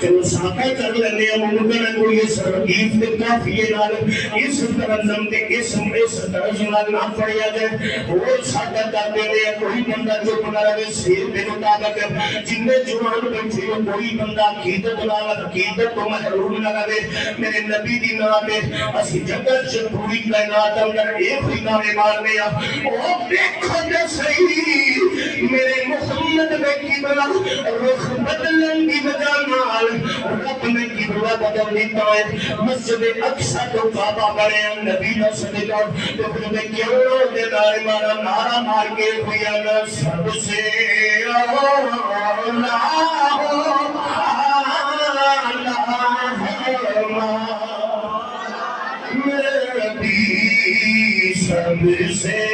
چلو ساکہ کر لینے ممکن ہے کوئی اس رقیف کے کافیے نال اس ترنم کے اس طرز نال نہ پڑھیا جائے وہ ساکہ کر دینے کوئی بندہ جو بنا رہے سیر بے مطابق جنہیں جوان بیٹھے ہو کوئی بندہ عقیدت نال عقیدت کو محروم نہ رہے میرے نبی دی ناتے اسی جگت سے پوری کائنات اندر ایک ہی نامے مارنے او دیکھو جا صحیح میرے محمد میں قبلہ رخ بدلن کی وجہ نال رب نے قبلہ بدل دیتا ہے مسجد اقصی تو کعبہ بنے نبی نہ صدقہ تو پھر میں کیوں دے دار مارا نارا مار کے ہویا نہ سب سے نبی سب سے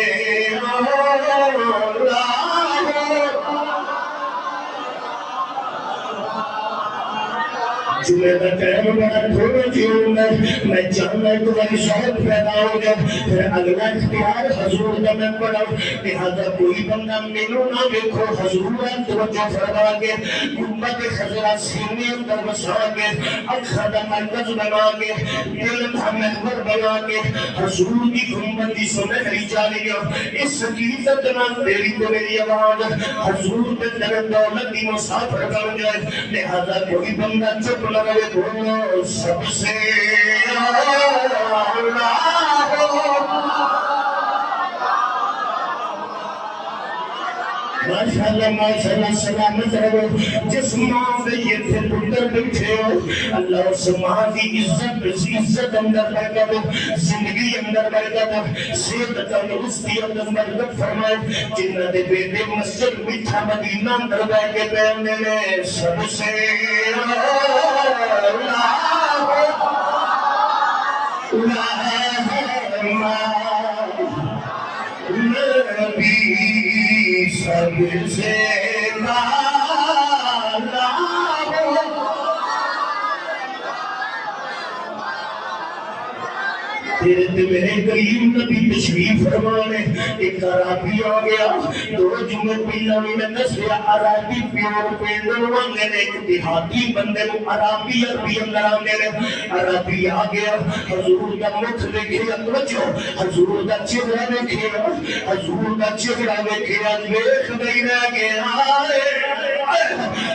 جمعہ کا ٹائم بڑا تھوڑا جیوں میں جاننا ہے تمہاری شہد پیدا ہو گیا پھر اگلا اختیار حضور کا میں پڑھا لہذا کوئی بندہ مینو نہ دیکھو حضور توجہ فرما کے گنبد خضرا سینے اندر بسا کے اکھا دا مرکز بنا کے دل کا محور بنا کے حضور کی گنبد کی سنہری جالی گیا اس حقیقت نہ تیری تو میری آواز حضور کے در دولت کی مسافر بن جائے لہذا کوئی بندہ چپ لگے بولو سب سے ماشاءاللہ سلامت رہو جس ماں سے یہ تھے پتر بیٹھے ہو اللہ اس ماں کی عزت اندر برکت زندگی اندر برکت صحت تندرستی اندر برکت فرمائے جنہ دے بیٹے مسجد میٹھا مدینہ اندر بیٹھ کے پہننے میں سب سے نبی سب سے تیرے میرے کریم نبی تشریف فرمانے ایک عرابی آ گیا دو جمعے پہلا میں نسیا عرابی پیور پینڈر وانگے نے ایک دیہاتی بندے کو عرابی عربی اندر آنے نے عرابی آ گیا حضور کا مکھ دیکھے توجہ حضور کا چہرہ دیکھے حضور کا چہرہ دیکھے آج بیخ نہیں رہ گیا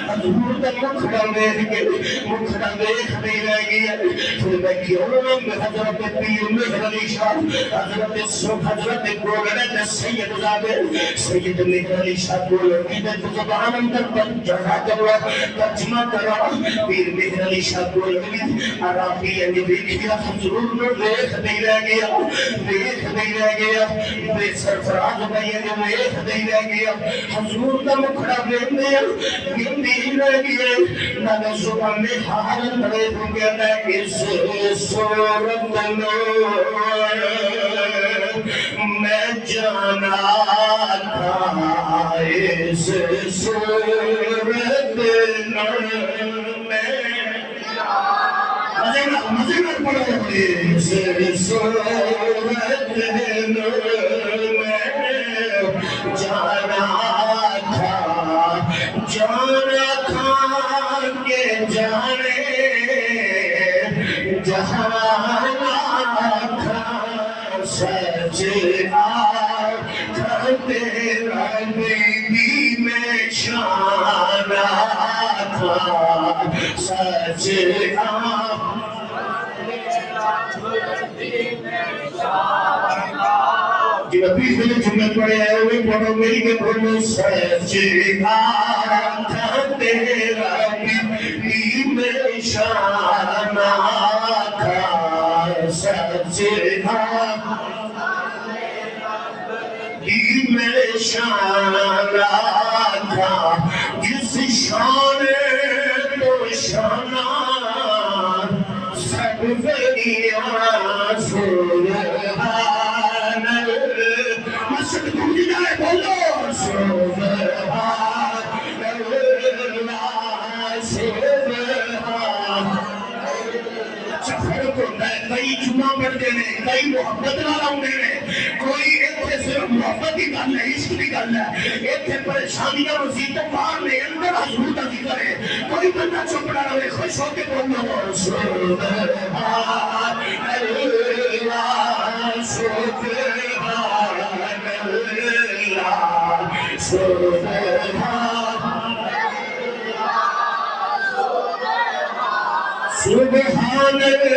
حضور کا مکھڑا دیکھ نہیں رہ گیا پھر میں کیوں میں حضرت پیر مہر علی شاہ حضرت گولڈ سید زادے سید مہر علی شاہ گولڈ زبان اندر پر جڑا کروا ترجمہ کرا پیر مہر علی شاہ گولڈ عرابی نے دیکھیا حضور نے دیکھ نہیں رہ گیا بے سرفراز بھائی نے دیکھ نہیں رہ گیا حضور کا مکھڑا گندی رہ گیا نہ زبان میں حال بڑے ہو گیا نہ اس صورت میں جانا تھا اس صورت میں مزے میں پڑھو اس صورت میں جانا تھا کہ جانے جہانا تھا سچ تیرا نبی میں شانا تھا سچ جب ابھی سے جمعہ پڑے ہیں وہ پڑھو میری کے بولو سچ تھا تیرا نبی میں شانا تھا سچ میں شانا تھا جس شان تو شانہ سب بنیاں سبحان اللہ مسجد بھولی جائے بولو سبحان اللہ سبحان چفر کو میں کئی کلمہ پڑھتے ہیں، کئی محبت نال آؤندے نے، کوئی اتنے صرف محبت کی گل ہے، عشق کی گل ہے، اتنے پریشانیاں مصیبتیں باہر نے، اندر حضور کا ذکر ہے، کوئی بندہ چپ نہ رہے، خوش ہو کے بولو سبحان اللہ سبحان اللہ سبحان اللہ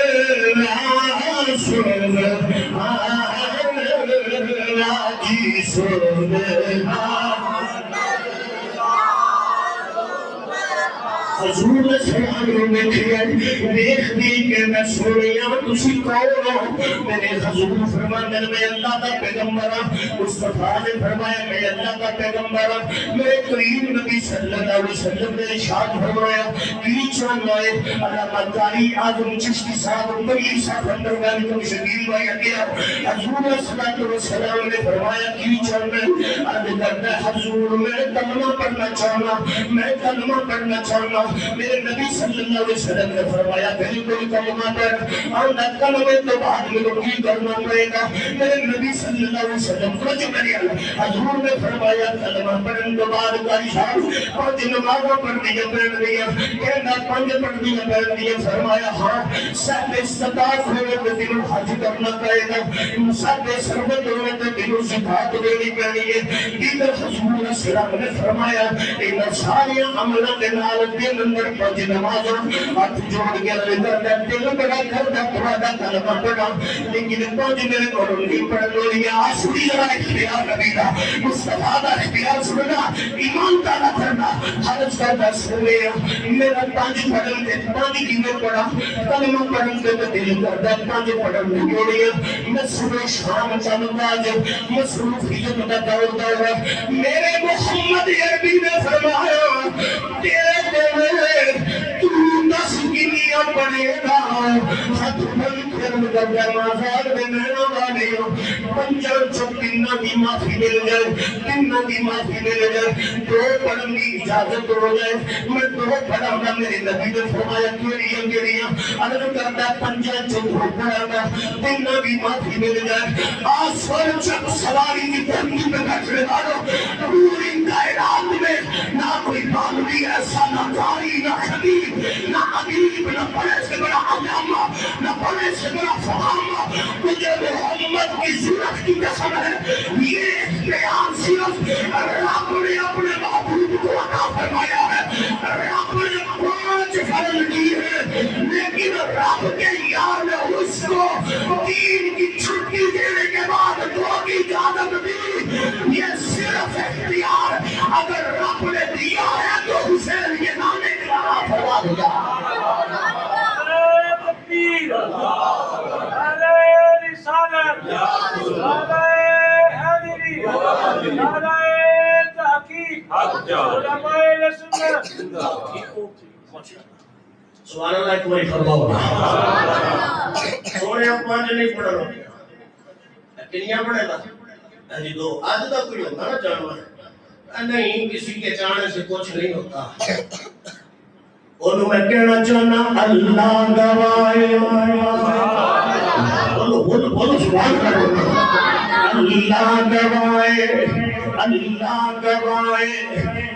سبحان اللہ جی سبحان حضور سلام میں دیکھ دی کہ میں سنیا تسی کون ہو؟ میرے حضور فرماتے ہیں میں اللہ کا پیغمبر ہوں۔ مصطفیٰ نے فرمایا میں اللہ کا پیغمبر ہوں۔ میرے کریم نبی صلی اللہ علیہ وسلم نے ارشاد فرمایا کی چاہنا ہے علامہ قاری اعظم چشتی صاحب بڑی صاحب اندر والے کو شکیل بھائی گیا حضور صلی اللہ علیہ وسلم نے فرمایا کی چاہنا ہے عرض کرتا ہے حضور میں کلمہ پڑھنا چاہنا میں کلمہ پڑھنا چاہنا میرے نبی صلی اللہ علیہ وسلم نے فرمایا بالکل کلمہ پڑھ آندا کلمے تو بعد میں کی کرنا پڑے گا میرے نبی صلی اللہ علیہ وسلم کو جو میرے حضور نے فرمایا کلمہ پڑھنے کے بعد قاری صاحب پانچ نمازیں پڑھنی پڑنیاں کہنا پانچ پڑھنیاں پڑنیاں فرمایا ہاں سب استطاعت ہوئے تو دنوں حج کرنا پڑے گا سب سربت ہوئے تو دنوں زکات دینی پڑنی ہے دیگر حضور السلام نے فرمایا ان سارے عملوں کے نال دل اندر پانچ نمازاں ہاتھ جوڑ کے اللہ کا دل بڑا کرتا پڑھا کلمہ پڑھا لیکن پانچ میرے کو نہیں پڑھنے لیا آسوری ذرا اختیار نبی دا مصطفیٰ دا اختیار سننا ایمان تعالیٰ کرنا حرج کرتا سنے میرا پانچ پڑھن کے پانچ کیمیں پڑھا کلمہ پڑھن کے دل کرتا پانچ پڑھن میں جوڑیا میں صبح شام چلنگاج مصروفیت دا دور دور میرے محمد عربی نے فرمایا تیرے تو دس گنیاں پڑے گا ہاتھ بند کرن کا نمازار میں نہنا والے پنجر چو تنہ کی معافی مل جائے تنہ کی معافی مل جائے دو پڑھن کی اجازت ہو جائے میں دو پڑھن گا میرے نبی نے فرمایا کیڑیاں عرض کرتا پنجر چو دو پڑھن گا تنہ کی معافی مل جائے آسفر چک سواری کی تنگی میں بیٹھنے والوں پوری کائنات میں نہ کوئی معلومی ایسا نہ قاری نہ خبیب نہ عبیب نہ بڑے سے بڑا علامہ نہ بڑے سے بڑا فہامہ تجھے محمد کی ضرورت کی قسم ہے یہ اختیار صرف رب نے اپنے محبوب کو عطا فرمایا ہے رب نے پانچ فرض کی ہے لیکن رب کے یار نے اس کو تین کی چھٹی دینے کے بعد دو کی اجازت دی یہ صرف اختیار اگر رب نے دیا ہے تو حسین یہ نانے کا فرما دیا تکبیر علیہ رسالت علیہ حیدری علیہ تحقیق علماء سنت سبحان اللہ کوئی فرماؤ سونے پانچ نہیں پڑھ رہا کنیاں پڑھے گا جی دو آج تک کوئی ہوتا نا جانور نہیں کسی کے چاہنے سے کچھ نہیں ہوتا انہوں میں کہنا چاہنا اللہ گوائے بولو سبحان اللہ گوائے اللہ گوائے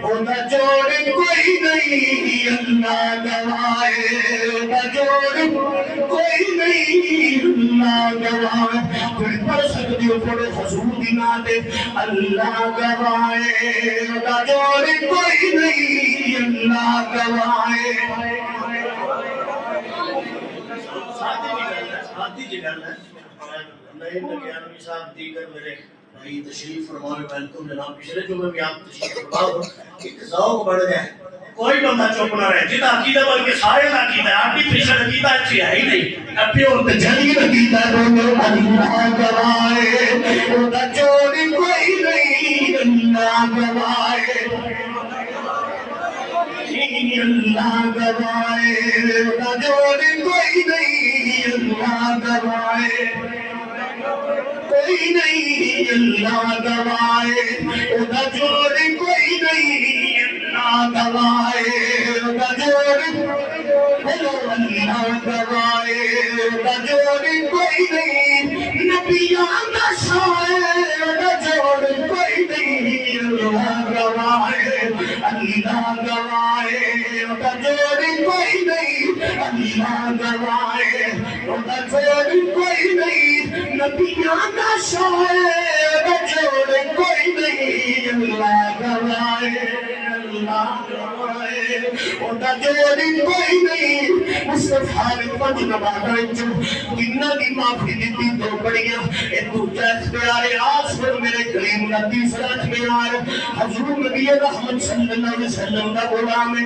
انہا جوڑ کوئی نہیں اللہ گوائے انہا جوڑ کوئی نہیں اللہ گوائے کوئی پڑھ سکتی ہو پڑھو حضور دینا دے اللہ گوائے انہا جوڑ کوئی نہیں اللہ گوائے ساتھی جی گل ہے نئے نگیانوی صاحب دیگر میرے بھائی تشریف فرمانے ویلکم جناب پچھلے جو میں بھی آپ تشریف فرماؤں ایک ذوق بڑھ جائے کوئی بندہ چپ نہ رہے جتا عقیدہ بلکہ سارے کا عقیدہ ہے آرٹیفیشل عقیدہ اچھی ہے ہی نہیں پیور تجلیل عقیدہ بولو اللہ گوائے انہا جوڑ کوئی نہیں اللہ گوائے اللہ گوائے انہا جوڑ کوئی نہیں اللہ گوائے کوئی نہیں اللہ گوائے انہا جوڑ کوئی نہیں اللہ اللہ گوائے بجور اللہ گوائے بجور کوئی نہیں نبیوں کا شاعر بجور کوئی نہیں اللہ گوائے بجور کوئی نہیں اللہ گوائے بجور کوئی نہیں نبیوں کا شاعر بجور کوئی نہیں اللہ گوائے جوڑی کوئی نہیں مصطفیٰ نے پنج نمازاں وچوں کنا دی معافی دتی دو بڑیاں اے دوجا اختیار آس پر میرے کریم دا تیسرا اختیار حضور نبی رحمت صلی اللہ علیہ وسلم دا غلام ہے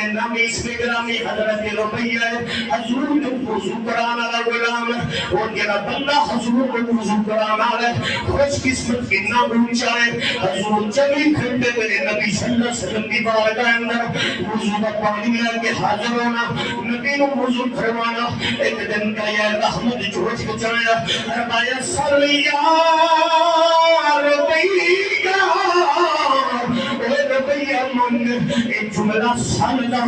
نام اس میں گرامی حضرت ربیہ ہے حضور نے وضو کرانا والا غلام ہے اور جڑا بندہ حضور نے وضو کرانا ہے خوش قسمت کتنا اونچا ہے حضور 24 گھنٹے میرے نبی صلی اللہ علیہ وسلم کی بارگاہ اندر وضو کا پانی لے کے حاضر ہونا نبی نو وضو کروانا ایک دن کا یا رحمت جوش بچایا فرمایا صلی یا ربیہ اے ربیہ من ایک جملہ سالدہ